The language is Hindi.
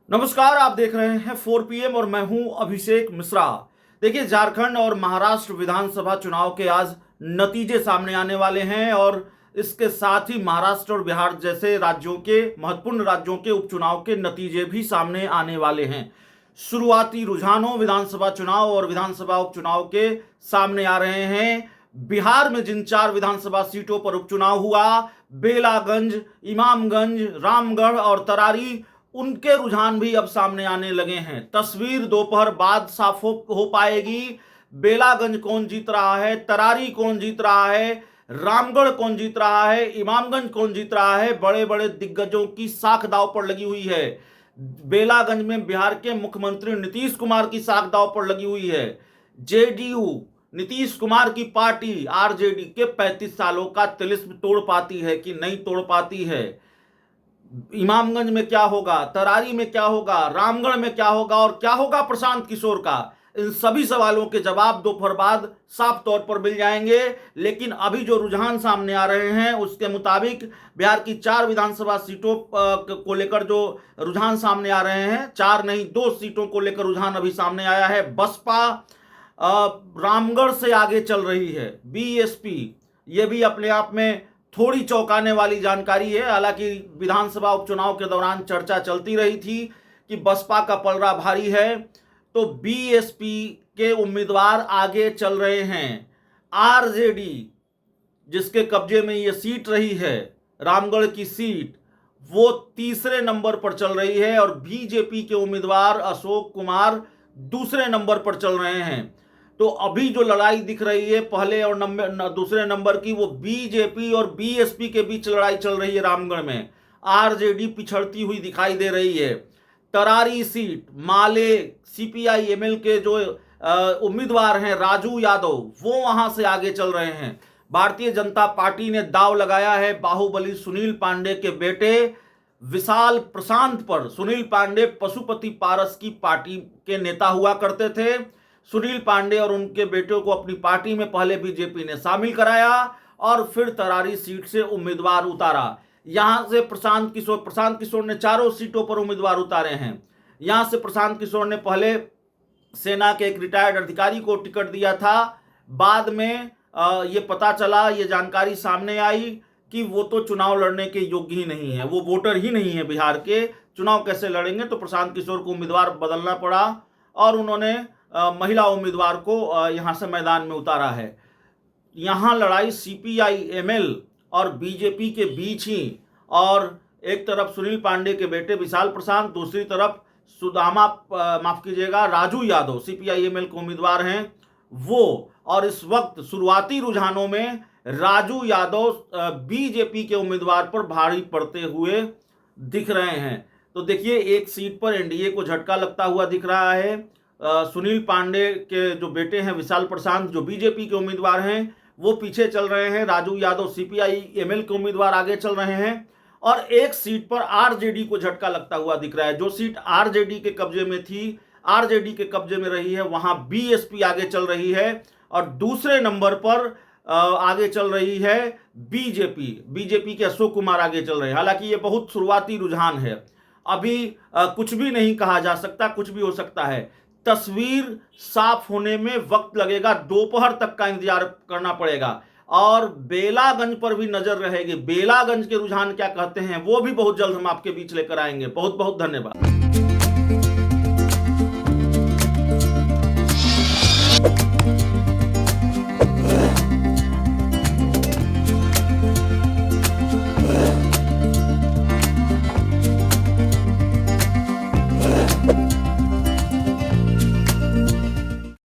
नमस्कार, आप देख रहे हैं 4 PM और मैं हूं अभिषेक मिश्रा। देखिए, झारखंड और महाराष्ट्र विधानसभा चुनाव के आज नतीजे सामने आने वाले हैं और इसके साथ ही महाराष्ट्र और बिहार जैसे राज्यों के महत्वपूर्ण राज्यों के उपचुनाव के नतीजे भी सामने आने वाले हैं। शुरुआती रुझानों विधानसभा चुनाव और विधानसभा उपचुनाव के सामने आ रहे हैं। बिहार में जिन 4 विधानसभा सीटों पर उपचुनाव हुआ, बेलागंज, इमामगंज, रामगढ़ और तरारी, उनके रुझान भी अब सामने आने लगे हैं। तस्वीर दोपहर बाद साफ हो पाएगी। बेलागंज कौन जीत रहा है, तरारी कौन जीत रहा है, रामगढ़ कौन जीत रहा है, इमामगंज कौन जीत रहा है, बड़े बड़े दिग्गजों की साख दांव पर लगी हुई है। बेलागंज में बिहार के मुख्यमंत्री नीतीश कुमार की साख दांव पर लगी हुई है। जेडीयू, नीतीश कुमार की पार्टी आरजेडी के 35 सालों का तिलिस्म तोड़ पाती है कि नहीं तोड़ पाती है। इमामगंज में क्या होगा, तरारी में क्या होगा, रामगढ़ में क्या होगा और क्या होगा प्रशांत किशोर का, इन सभी सवालों के जवाब दोपहर बाद साफ तौर पर मिल जाएंगे। लेकिन अभी जो रुझान सामने आ रहे हैं उसके मुताबिक बिहार की 4 विधानसभा सीटों को लेकर जो रुझान सामने आ रहे हैं, 4 नहीं 2 सीटों को लेकर रुझान अभी सामने आया है। बसपा रामगढ़ से आगे चल रही है। बीएसपी, ये भी अपने आप में थोड़ी चौंकाने वाली जानकारी है। हालांकि विधानसभा उपचुनाव के दौरान चर्चा चलती रही थी कि बसपा का पलड़ा भारी है, तो बीएसपी के उम्मीदवार आगे चल रहे हैं। आरजेडी, जिसके कब्जे में ये सीट रही है, रामगढ़ की सीट, वो तीसरे नंबर पर चल रही है और बीजेपी के उम्मीदवार अशोक कुमार दूसरे नंबर पर चल रहे हैं। तो अभी जो लड़ाई दिख रही है पहले और दूसरे नंबर की, वो बीजेपी और बीएसपी के बीच लड़ाई चल रही है। रामगढ़ में आरजेडी पिछड़ती हुई दिखाई दे रही है। तरारी सीट माले सीपीआई एमएल के जो उम्मीदवार हैं राजू यादव, वो वहां से आगे चल रहे हैं। भारतीय जनता पार्टी ने दाव लगाया है बाहुबली सुनील पांडे के बेटे विशाल प्रशांत पर। सुनील पांडे पशुपति पारस की पार्टी के नेता हुआ करते थे। सुनील पांडे और उनके बेटों को अपनी पार्टी में पहले बीजेपी ने शामिल कराया और फिर तरारी सीट से उम्मीदवार उतारा। यहां से प्रशांत किशोर ने 4 सीटों पर उम्मीदवार उतारे हैं। यहां से प्रशांत किशोर ने पहले सेना के एक रिटायर्ड अधिकारी को टिकट दिया था। बाद में ये पता चला, ये जानकारी सामने आई कि वो तो चुनाव लड़ने के योग्य ही नहीं है, वो वोटर ही नहीं है बिहार के, चुनाव कैसे लड़ेंगे। तो प्रशांत किशोर को उम्मीदवार बदलना पड़ा और उन्होंने महिला उम्मीदवार को यहां से मैदान में उतारा है। यहां लड़ाई सीपीआई एमएल और बीजेपी के बीच ही, और एक तरफ सुनील पांडे के बेटे विशाल प्रशांत, दूसरी तरफ राजू यादव सीपीआई एमएल के उम्मीदवार हैं वो। और इस वक्त शुरुआती रुझानों में राजू यादव बीजेपी के उम्मीदवार पर भारी पड़ते हुए दिख रहे हैं। तो देखिए, एक सीट पर एनडीए को झटका लगता हुआ दिख रहा है। सुनील पांडे के जो बेटे हैं विशाल प्रशांत, जो बीजेपी के उम्मीदवार हैं, वो पीछे चल रहे हैं। राजू यादव सीपीआई एमएल के उम्मीदवार आगे चल रहे हैं। और एक सीट पर आरजेडी को झटका लगता हुआ दिख रहा है। जो सीट आरजेडी के कब्जे में थी, आरजेडी के कब्जे में रही है, वहां बीएसपी आगे चल रही है और दूसरे नंबर पर आगे चल रही है बीजेपी के अशोक कुमार आगे चल रहे हैं। हालांकि ये बहुत शुरुआती रुझान है, अभी कुछ भी नहीं कहा जा सकता, कुछ भी हो सकता है। तस्वीर साफ होने में वक्त लगेगा, दोपहर तक का इंतजार करना पड़ेगा। और बेलागंज पर भी नजर रहेगी। बेलागंज के रुझान क्या कहते हैं वो भी बहुत जल्द हम आपके बीच लेकर आएंगे। बहुत बहुत धन्यवाद।